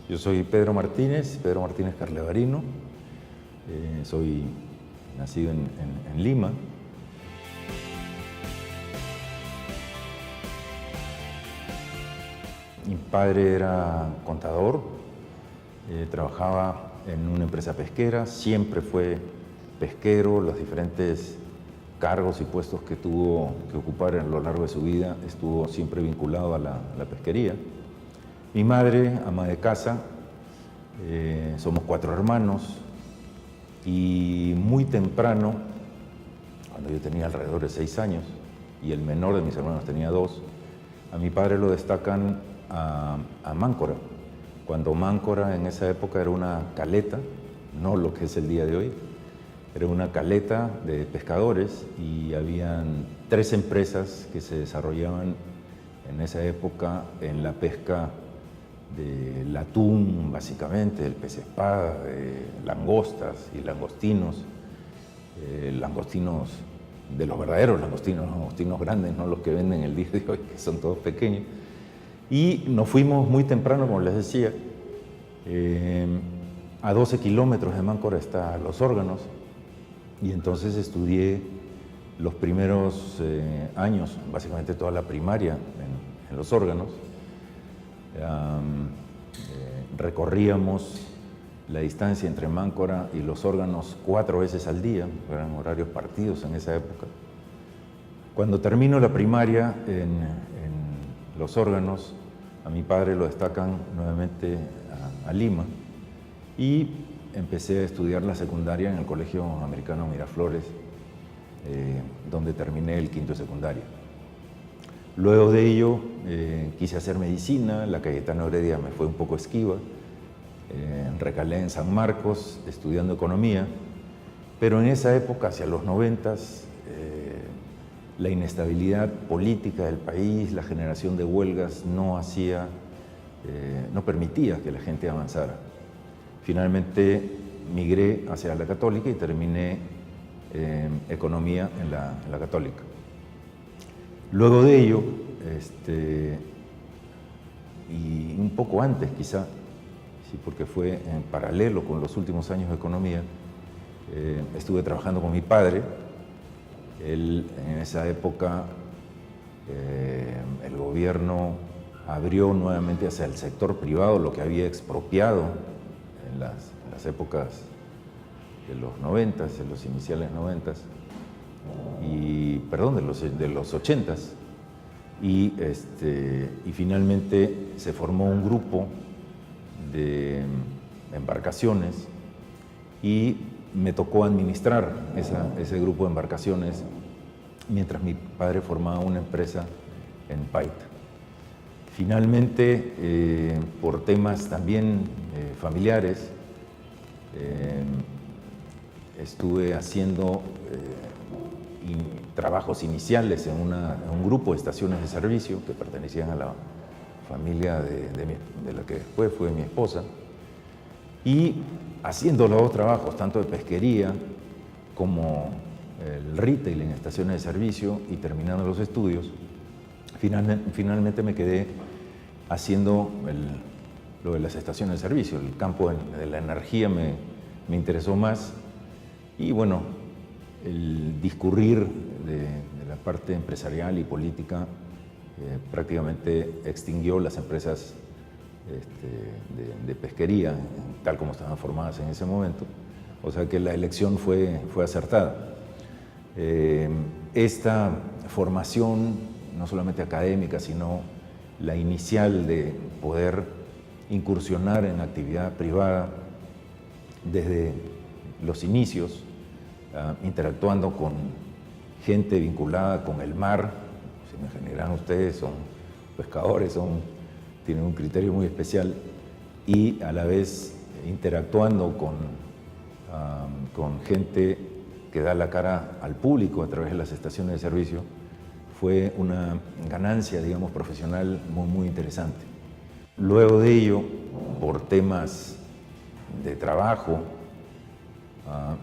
Yo soy Pedro Martínez Carlevarino. Soy nacido en Lima. Mi padre era contador, trabajaba en una empresa pesquera, siempre fue pesquero, los diferentes cargos y puestos que tuvo que ocupar a lo largo de su vida estuvo siempre vinculado a la pesquería. Mi madre, ama de casa, somos 4 hermanos y muy temprano, cuando yo tenía alrededor de 6 años y el menor de mis hermanos tenía 2, a mi padre lo destacan a Máncora, cuando Máncora en esa época era una caleta, no lo que es el día de hoy, era una caleta de pescadores y habían 3 empresas que se desarrollaban en esa época en la pesca del atún, básicamente, del pez espada, de langostas y langostinos, langostinos de los verdaderos langostinos grandes, no los que venden el día de hoy, que son todos pequeños. Y nos fuimos muy temprano, como les decía, a 12 kilómetros de Máncora está Los Órganos, y entonces estudié los primeros años, básicamente toda la primaria en Los Órganos. Recorríamos la distancia entre Máncora y Los Órganos 4 veces al día, eran horarios partidos en esa época. Cuando termino la primaria en Los Órganos, a mi padre lo destacan nuevamente a Lima y empecé a estudiar la secundaria en el Colegio Americano Miraflores, donde terminé el 5º de secundaria. Luego de ello quise hacer medicina, la Cayetano Heredia me fue un poco esquiva, recalé en San Marcos estudiando economía, pero en esa época, hacia los 90s, la inestabilidad política del país, la generación de huelgas no permitía que la gente avanzara. Finalmente migré hacia la Católica y terminé economía en la Católica. Luego de ello, y un poco antes quizá, sí, porque fue en paralelo con los últimos años de economía, estuve trabajando con mi padre. Él, en esa época, el gobierno abrió nuevamente hacia el sector privado lo que había expropiado en las épocas de los 90s, de los iniciales 90s, de los 80s, y finalmente se formó un grupo de embarcaciones y me tocó administrar ese grupo de embarcaciones mientras mi padre formaba una empresa en Paita. Finalmente, por temas también familiares, estuve haciendo trabajos iniciales en un grupo de estaciones de servicio que pertenecían a la familia de la que después fue mi esposa, y haciendo los 2 trabajos, tanto de pesquería como el retail en estaciones de servicio y terminando los estudios, finalmente me quedé haciendo lo de las estaciones de servicio. El campo de la energía me interesó más y bueno, el discurrir de la parte empresarial y política prácticamente extinguió las empresas de pesquería, tal como estaban formadas en ese momento. O sea que la elección fue acertada. Esta formación, no solamente académica, sino la inicial de poder incursionar en actividad privada desde los inicios, interactuando con gente vinculada con el mar, si me generan ustedes, son pescadores, tienen un criterio muy especial, y a la vez interactuando con gente que da la cara al público a través de las estaciones de servicio, fue una ganancia, digamos, profesional muy, muy interesante. Luego de ello, por temas de trabajo,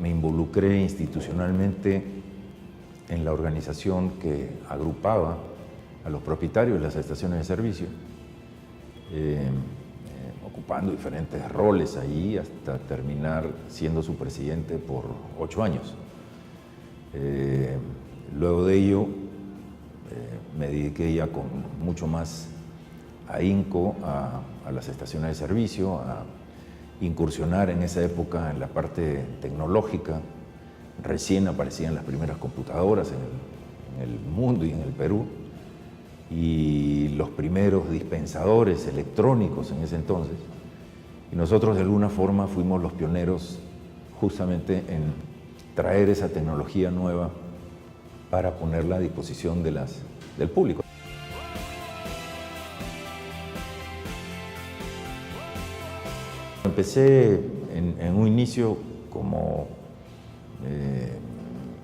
me involucré institucionalmente en la organización que agrupaba a los propietarios de las estaciones de servicio. ocupando diferentes roles ahí hasta terminar siendo su presidente por 8 años. Luego de ello me dediqué ya con mucho más ahínco a las estaciones de servicio, a incursionar en esa época en la parte tecnológica. Recién aparecían las primeras computadoras en el mundo y en el Perú, y los primeros dispensadores electrónicos en ese entonces. Y nosotros de alguna forma fuimos los pioneros justamente en traer esa tecnología nueva para ponerla a disposición del público. Empecé en un inicio como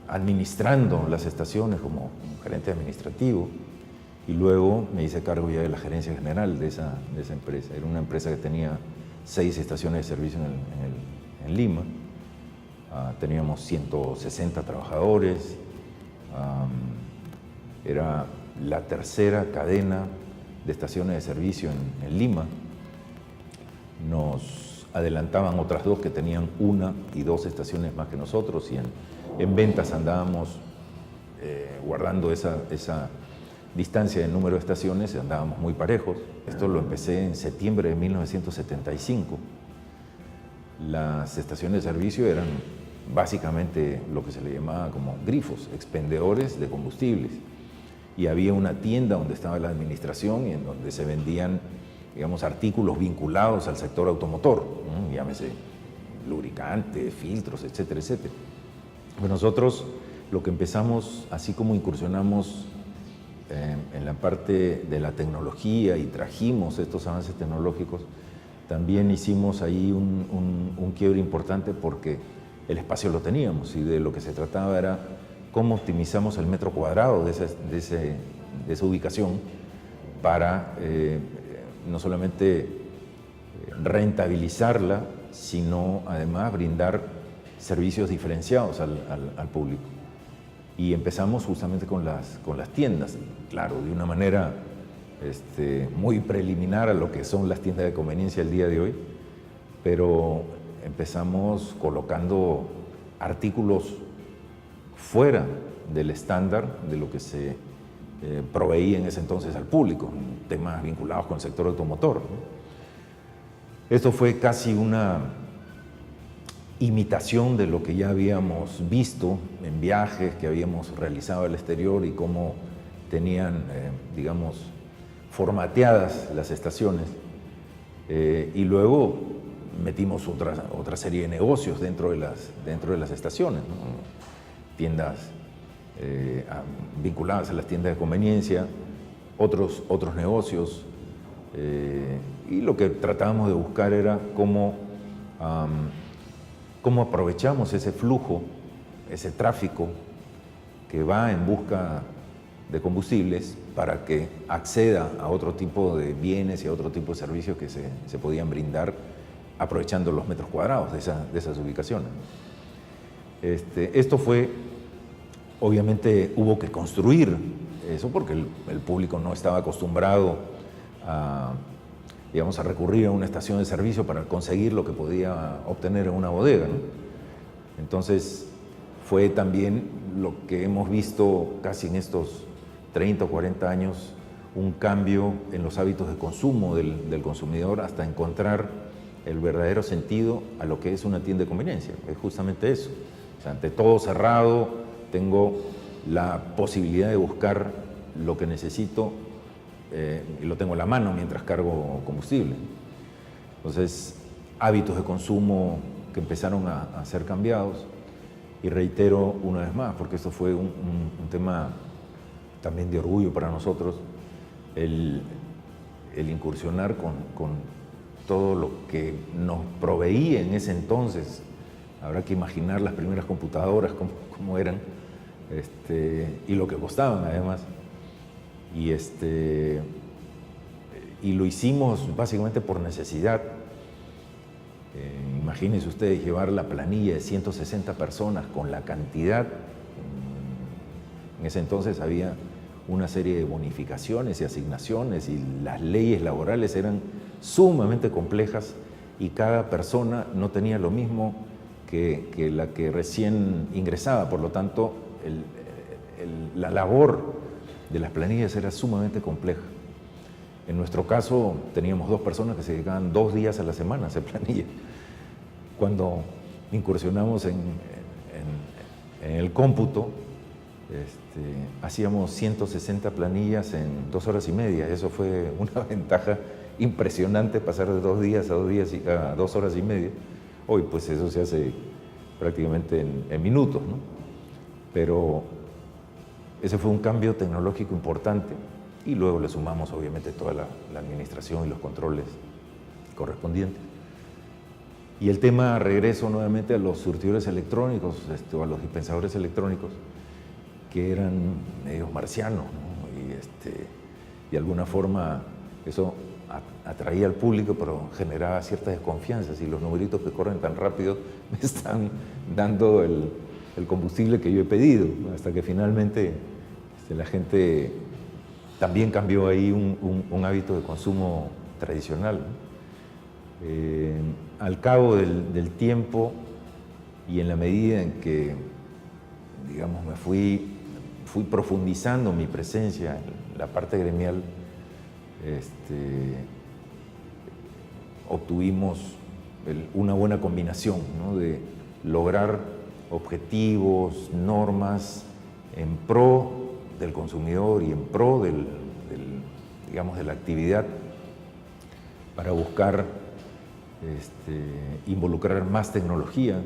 administrando las estaciones como gerente administrativo, y luego me hice cargo ya de la gerencia general de esa empresa. Era una empresa que tenía 6 estaciones de servicio en Lima. Teníamos 160 trabajadores. Era la tercera cadena de estaciones de servicio en Lima. Nos adelantaban otras 2 que tenían 1 y 2 estaciones más que nosotros, y en ventas andábamos guardando esa distancia de número de estaciones, andábamos muy parejos. Esto lo empecé en septiembre de 1975. Las estaciones de servicio eran básicamente lo que se le llamaba como grifos, expendedores de combustibles. Y había una tienda donde estaba la administración y en donde se vendían, digamos, artículos vinculados al sector automotor, ¿no? Llámese lubricantes, filtros, etcétera, etcétera. Pues nosotros lo que empezamos, así como incursionamos en la parte de la tecnología y trajimos estos avances tecnológicos, también hicimos ahí un quiebre importante, porque el espacio lo teníamos y de lo que se trataba era cómo optimizamos el metro cuadrado de esa ubicación para no solamente rentabilizarla, sino además brindar servicios diferenciados al público. Y empezamos justamente con las tiendas, claro, de una manera muy preliminar a lo que son las tiendas de conveniencia el día de hoy, pero empezamos colocando artículos fuera del estándar de lo que se proveía en ese entonces al público, temas vinculados con el sector automotor, ¿no? Esto fue casi una imitación de lo que ya habíamos visto en viajes que habíamos realizado al exterior y cómo tenían, digamos, formateadas las estaciones. Y luego metimos otra serie de negocios dentro de las estaciones, ¿no? Tiendas vinculadas a las tiendas de conveniencia, otros negocios. Y lo que tratábamos de buscar era cómo aprovechamos ese flujo, ese tráfico que va en busca de combustibles para que acceda a otro tipo de bienes y a otro tipo de servicios que se podían brindar aprovechando los metros cuadrados de esas ubicaciones. Esto fue, obviamente hubo que construir eso porque el público no estaba acostumbrado a recurrir a una estación de servicio para conseguir lo que podía obtener en una bodega, ¿no? Entonces fue también lo que hemos visto casi en estos 30 o 40 años, un cambio en los hábitos de consumo del consumidor hasta encontrar el verdadero sentido a lo que es una tienda de conveniencia. Es justamente eso. O sea, ante todo cerrado, tengo la posibilidad de buscar lo que necesito y lo tengo a la mano mientras cargo combustible. Entonces, hábitos de consumo que empezaron a ser cambiados, y reitero una vez más, porque esto fue un tema también de orgullo para nosotros, el incursionar con todo lo que nos proveía en ese entonces. Habrá que imaginar las primeras computadoras, cómo eran, y lo que costaban además. Y lo hicimos básicamente por necesidad. Imagínense ustedes llevar la planilla de 160 personas con la cantidad. En ese entonces había una serie de bonificaciones y asignaciones y las leyes laborales eran sumamente complejas y cada persona no tenía lo mismo que la que recién ingresaba. Por lo tanto, la labor de las planillas era sumamente compleja. En nuestro caso, teníamos 2 personas que se dedicaban 2 días a la semana a hacer planillas. Cuando incursionamos en el cómputo, hacíamos 160 planillas en 2 horas y media. Eso fue una ventaja impresionante, pasar de 2 días a 2 horas y media. Hoy pues eso se hace prácticamente en minutos, ¿no? Pero ese fue un cambio tecnológico importante y luego le sumamos obviamente toda la administración y los controles correspondientes. Y el tema, regreso nuevamente a los surtidores electrónicos, o a los dispensadores electrónicos, que eran medios marcianos, ¿no? Y de alguna forma eso atraía al público, pero generaba cierta desconfianza. Si los numeritos que corren tan rápido me están dando el combustible que yo he pedido, ¿no? Hasta que finalmente la gente también cambió ahí un hábito de consumo tradicional, ¿no? Al cabo del tiempo y en la medida en que, digamos, me fui profundizando mi presencia en la parte gremial, obtuvimos una buena combinación, ¿no? De lograr objetivos, normas en pro del consumidor y en pro digamos, de la actividad para buscar involucrar más tecnología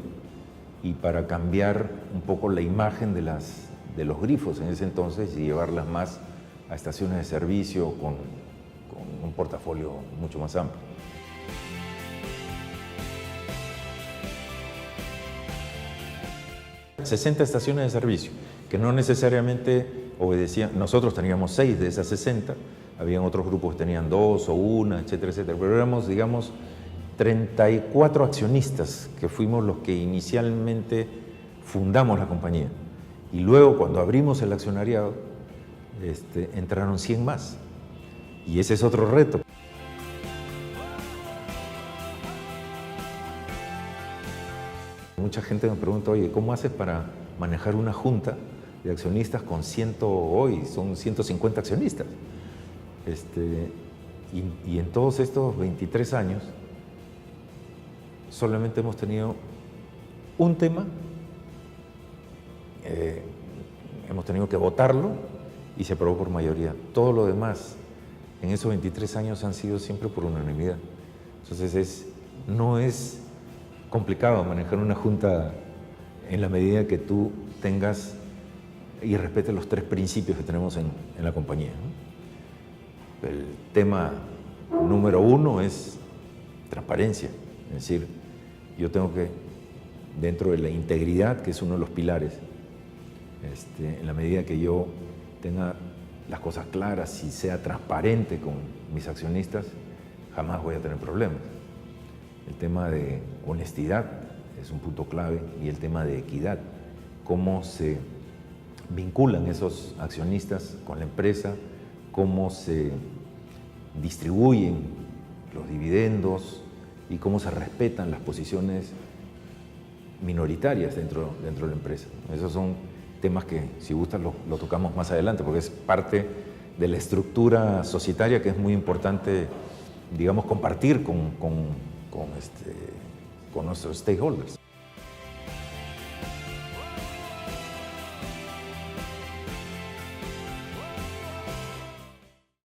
y para cambiar un poco la imagen de los grifos en ese entonces y llevarlas más a estaciones de servicio con un portafolio mucho más amplio. ...60 estaciones de servicio, que no necesariamente obedecían... Nosotros teníamos 6 de esas 60, habían otros grupos que tenían 2 o 1, etcétera, etcétera, pero éramos, digamos, 34 accionistas que fuimos los que inicialmente fundamos la compañía. Y luego, cuando abrimos el accionariado, entraron 100 más. Y ese es otro reto. Mucha gente me pregunta, oye, ¿cómo haces para manejar una junta de accionistas con hoy son 150 accionistas? Y en todos estos 23 años, solamente hemos tenido un tema, hemos tenido que votarlo y se aprobó por mayoría. Todo lo demás, en esos 23 años, han sido siempre por unanimidad. Entonces, no es complicado manejar una junta en la medida que tú tengas y respetes los 3 principios que tenemos en la compañía, ¿no? El tema número 1 es transparencia, es decir, yo tengo que, dentro de la integridad, que es uno de los pilares, en la medida que yo tenga las cosas claras y sea transparente con mis accionistas, jamás voy a tener problemas. El tema de honestidad es un punto clave y el tema de equidad, cómo se vinculan esos accionistas con la empresa, cómo se distribuyen los dividendos y cómo se respetan las posiciones minoritarias dentro de la empresa. Esos son temas que, si gustan, lo tocamos más adelante, porque es parte de la estructura societaria que es muy importante, digamos, compartir con nuestros stakeholders.